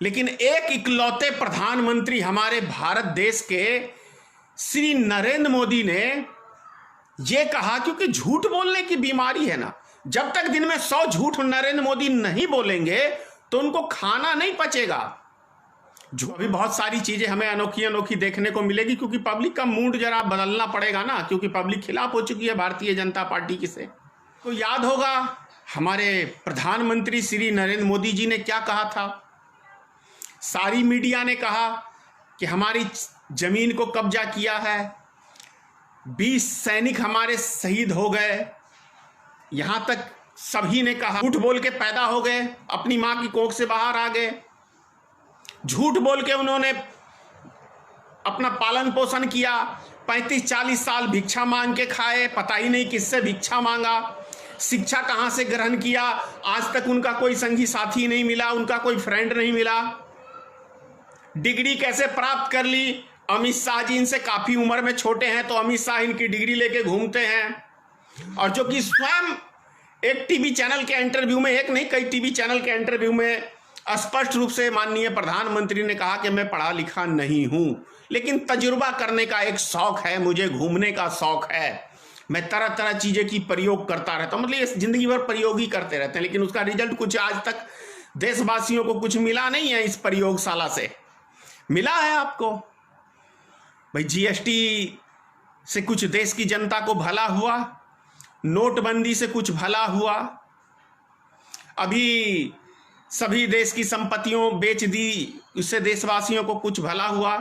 लेकिन एक इकलौते प्रधानमंत्री हमारे भारत देश के श्री नरेंद्र मोदी ने यह कहा, क्योंकि झूठ बोलने की बीमारी है ना, जब तक दिन में 100 झूठ नरेंद्र मोदी नहीं बोलेंगे तो उनको खाना नहीं पचेगा। जो अभी बहुत सारी चीजें हमें अनोखी अनोखी देखने को मिलेगी, क्योंकि पब्लिक का मूड जरा बदलना पड़ेगा ना, क्योंकि पब्लिक खिलाफ हो चुकी है भारतीय जनता पार्टी की से। तो याद होगा हमारे प्रधानमंत्री श्री नरेंद्र मोदी जी ने क्या कहा था। सारी मीडिया ने कहा कि हमारी जमीन को कब्जा किया है, 20 सैनिक हमारे शहीद हो गए, यहां तक सभी ने कहा झूठ बोल के पैदा हो गए, अपनी मां की कोख से बाहर आ गए, झूठ बोल के उन्होंने अपना पालन पोषण किया, 35-40 साल भिक्षा मांग के खाए, पता ही नहीं किससे भिक्षा मांगा, शिक्षा कहां से ग्रहण किया, आज तक उनका कोई संगी साथी नहीं मिला, उनका कोई फ्रेंड नहीं मिला, डिग्री कैसे प्राप्त कर ली। अमित शाह जी इनसे काफी उम्र में छोटे हैं, तो अमित शाह इनकी डिग्री लेके घूमते हैं, और जो कि स्वयं एक टीवी चैनल के इंटरव्यू में, एक नहीं कई टीवी चैनल के इंटरव्यू में स्पष्ट रूप से माननीय प्रधानमंत्री ने कहा कि मैं पढ़ा लिखा नहीं हूं, लेकिन तजुर्बा करने का एक शौक है, मुझे घूमने का शौक है, मैं तरह तरह चीजें की प्रयोग करता रहता हूं। मतलब ये जिंदगी भर प्रयोग ही करते रहते हैं, लेकिन उसका रिजल्ट कुछ आज तक देशवासियों को कुछ मिला नहीं है। इस प्रयोगशाला से मिला है आपको भाई, जीएसटी से कुछ देश की जनता को भला हुआ, नोटबंदी से कुछ भला हुआ, अभी सभी देश की संपत्तियों बेच दी, उससे देशवासियों को कुछ भला हुआ।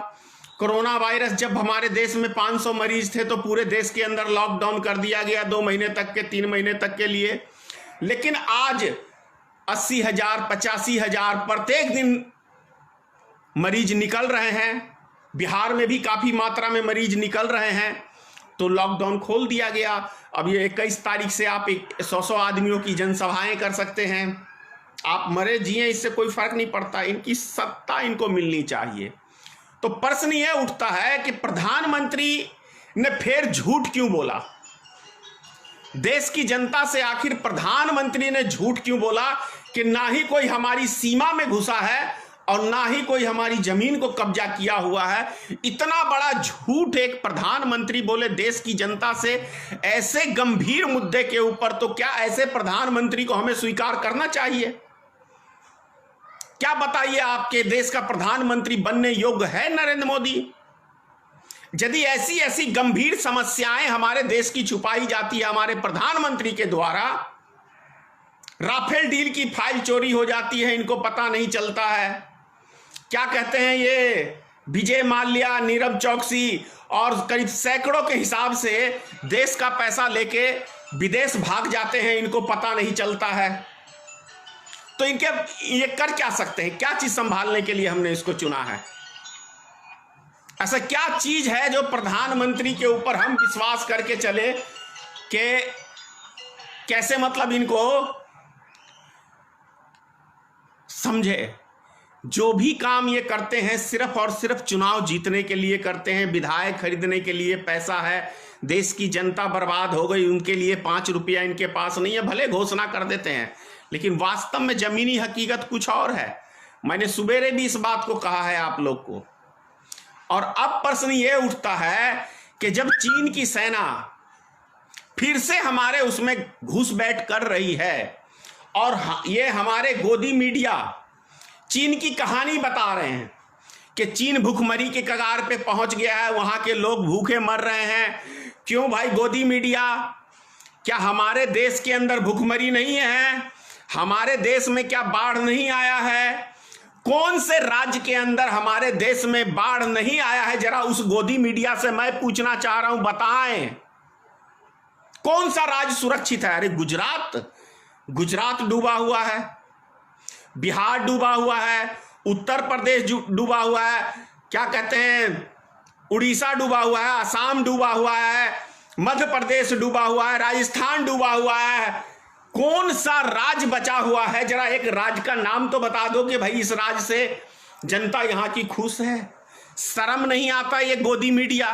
कोरोना वायरस जब हमारे देश में 500 मरीज थे तो पूरे देश के अंदर लॉकडाउन कर दिया गया 2 महीने तक के, 3 महीने तक के लिए, लेकिन आज 80,000 85,000 प्रत्येक दिन मरीज निकल रहे हैं, बिहार में भी काफी मात्रा में मरीज निकल रहे हैं, तो लॉकडाउन खोल दिया गया। अब ये 21 तारीख से आप 100 आदमियों की जनसभाएं कर सकते हैं, आप मरे जिए इससे कोई फर्क नहीं पड़ता, इनकी सत्ता इनको मिलनी चाहिए। तो प्रश्न यह उठता है कि प्रधानमंत्री ने फिर झूठ क्यों बोला, देश की जनता से आखिर प्रधानमंत्री ने झूठ क्यों बोला कि ना ही कोई हमारी सीमा में घुसा है और ना ही कोई हमारी जमीन को कब्जा किया हुआ है। इतना बड़ा झूठ एक प्रधानमंत्री बोले देश की जनता से ऐसे गंभीर मुद्दे के ऊपर, तो क्या ऐसे प्रधानमंत्री को हमें स्वीकार करना चाहिए? क्या बताइए, आपके देश का प्रधानमंत्री बनने योग्य है नरेंद्र मोदी? यदि ऐसी ऐसी गंभीर समस्याएं हमारे देश की छुपाई जाती है हमारे प्रधानमंत्री के द्वारा, राफेल डील की फाइल चोरी हो जाती है, इनको पता नहीं चलता है, क्या कहते हैं ये विजय माल्या, नीरव चौकसी और करीब सैकड़ों के हिसाब से देश का पैसा लेके विदेश भाग जाते हैं, इनको पता नहीं चलता है, तो इनके ये कर क्या सकते हैं? क्या चीज संभालने के लिए हमने इसको चुना है? ऐसा क्या चीज है जो प्रधानमंत्री के ऊपर हम विश्वास करके चले कि कैसे, मतलब इनको समझे? जो भी काम ये करते हैं सिर्फ और सिर्फ चुनाव जीतने के लिए करते हैं, विधायक खरीदने के लिए पैसा है, देश की जनता बर्बाद हो गई उनके लिए 5 रुपया इनके पास नहीं है, भले घोषणा कर देते हैं, लेकिन वास्तव में जमीनी हकीकत कुछ और है। मैंने सुबेरे भी इस बात को कहा है आप लोग को। और अब प्रश्न ये उठता है कि जब चीन की सेना फिर से हमारे उसमें घुसपैठ कर रही है और ये हमारे गोदी मीडिया चीन की कहानी बता रहे हैं कि चीन भूखमरी के कगार पे पहुंच गया है, वहां के लोग भूखे मर रहे हैं। क्यों भाई गोदी मीडिया, क्या हमारे देश के अंदर भूखमरी नहीं है? हमारे देश में क्या बाढ़ नहीं आया है? कौन से राज्य के अंदर हमारे देश में बाढ़ नहीं आया है? जरा उस गोदी मीडिया से मैं पूछना चाह रहा हूं, बताएं कौन सा राज्य सुरक्षित है? अरे गुजरात डूबा हुआ है, बिहार डूबा हुआ है, उत्तर प्रदेश डूबा हुआ है, क्या कहते हैं उड़ीसा डूबा हुआ है, असम डूबा हुआ है, मध्य प्रदेश डूबा हुआ है, राजस्थान डूबा हुआ है। कौन सा राज्य बचा हुआ है? जरा एक राज्य का नाम तो बता दो कि भाई इस राज्य से जनता यहां की खुश है। शर्म नहीं आता? ये गोदी मीडिया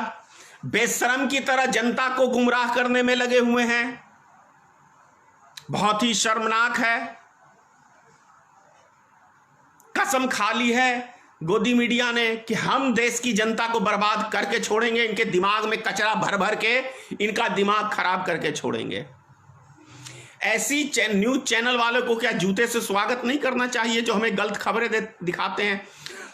बेशरम की तरह जनता को गुमराह करने में लगे हुए हैं, बहुत ही शर्मनाक है। कसम खा ली है गोदी मीडिया ने कि हम देश की जनता को बर्बाद करके छोड़ेंगे, इनके दिमाग में कचरा भर भर के इनका दिमाग खराब करके छोड़ेंगे। ऐसी न्यूज चैनल वालों को क्या जूते से स्वागत नहीं करना चाहिए जो हमें गलत खबरें दिखाते हैं?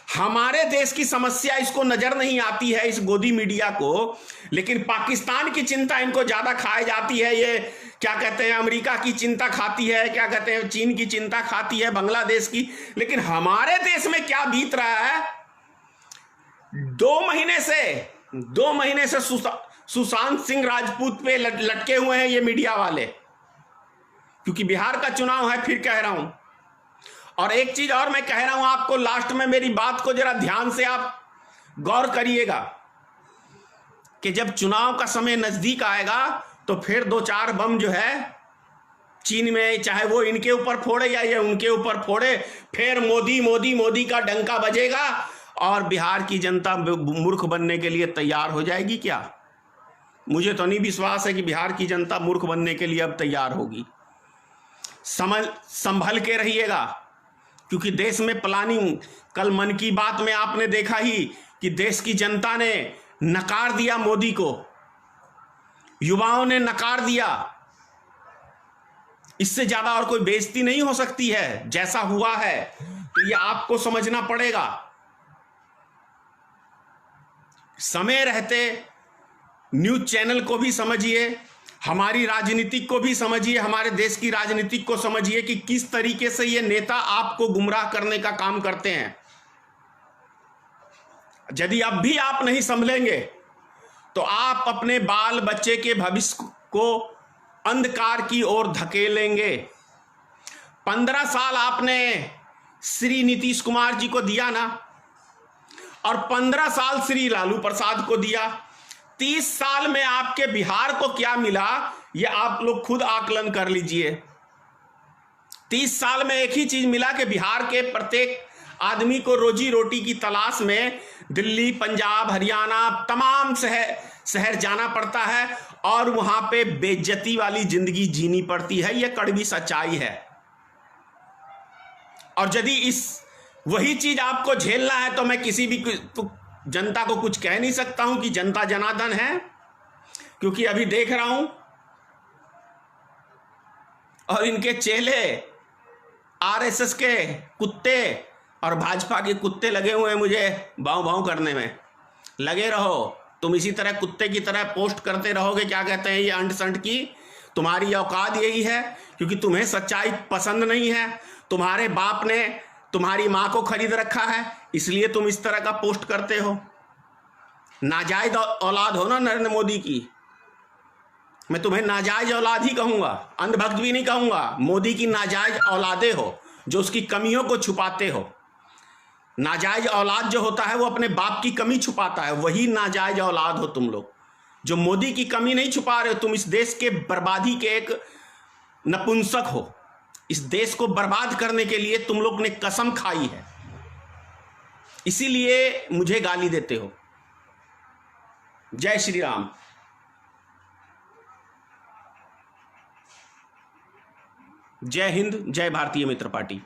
हमारे देश की समस्या इसको नजर नहीं आती है, इस गोदी मीडिया को, लेकिन पाकिस्तान की चिंता इनको ज्यादा खाई जाती है। ये क्या कहते हैं, अमेरिका की चिंता खाती है, क्या कहते हैं, चीन की चिंता खाती है, बांग्लादेश की। लेकिन हमारे देश में क्या बीत रहा है? 2 महीने से सुशांत सिंह राजपूत पे लटके हुए हैं ये मीडिया वाले, क्योंकि बिहार का चुनाव है। फिर कह रहा हूं, और एक चीज और मैं कह रहा हूं आपको, लास्ट में मेरी बात को जरा ध्यान से आप गौर करिएगा कि जब चुनाव का समय नजदीक आएगा तो फिर 2-4 बम जो है चीन में, चाहे वो इनके ऊपर फोड़े या ये उनके ऊपर फोड़े, फिर मोदी मोदी मोदी का डंका बजेगा और बिहार की जनता मूर्ख बनने के लिए तैयार हो जाएगी। क्या? मुझे तो नहीं विश्वास है कि बिहार की जनता मूर्ख बनने के लिए अब तैयार होगी। संभल के रहिएगा, क्योंकि देश में प्लानिंग, कल मन की बात में आपने देखा ही कि देश की जनता ने नकार दिया मोदी को, युवाओं ने नकार दिया। इससे ज्यादा और कोई बेइज्जती नहीं हो सकती है। जैसा हुआ है तो ये आपको समझना पड़ेगा। समय रहते न्यूज चैनल को भी समझिए, हमारी राजनीतिक को भी समझिए, हमारे देश की राजनीतिक को समझिए कि किस तरीके से ये नेता आपको गुमराह करने का काम करते हैं। यदि अब भी आप नहीं संभलेंगे तो आप अपने बाल बच्चे के भविष्य को अंधकार की ओर धकेलेंगे। 15 साल आपने श्री नीतीश कुमार जी को दिया ना, और 15 साल श्री लालू प्रसाद को दिया। 30 साल में आपके बिहार को क्या मिला, ये आप लोग खुद आकलन कर लीजिए। 30 साल में एक ही चीज मिला कि बिहार के प्रत्येक आदमी को रोजी रोटी की तलाश में दिल्ली, पंजाब, हरियाणा, तमाम शहर जाना पड़ता है और वहां पे बेइज्जती वाली जिंदगी जीनी पड़ती है। यह कड़वी सच्चाई है। और यदि वही चीज आपको झेलना है तो मैं किसी भी जनता को कुछ कह नहीं सकता हूं कि जनता जनार्दन है, क्योंकि अभी देख रहा हूं और इनके चेले आरएसएस के कुत्ते और भाजपा के कुत्ते लगे हुए हैं मुझे भाव भाव करने में। लगे रहो, तुम इसी तरह कुत्ते की तरह पोस्ट करते रहोगे, क्या कहते हैं, ये अंट संट की। तुम्हारी औकात यही है, क्योंकि तुम्हें सच्चाई पसंद नहीं है। तुम्हारे बाप ने तुम्हारी मां को खरीद रखा है, इसलिए तुम इस तरह का पोस्ट करते हो। नाजायज औलाद हो ना नरेंद्र मोदी की। मैं तुम्हें नाजायज औलाद ही कहूंगा, अंधभक्त भी नहीं कहूंगा। मोदी की नाजायज औलादे हो जो उसकी कमियों को छुपाते हो। नाजायज औलाद जो होता है वो अपने बाप की कमी छुपाता है, वही नाजायज औलाद हो तुम लोग, जो मोदी की कमी नहीं छुपा रहे हो। तुम इस देश के बर्बादी के एक नपुंसक हो। इस देश को बर्बाद करने के लिए तुम लोग ने कसम खाई है, इसीलिए मुझे गाली देते हो। जय श्री राम। जय हिंद, जय भारतीय मित्र पार्टी।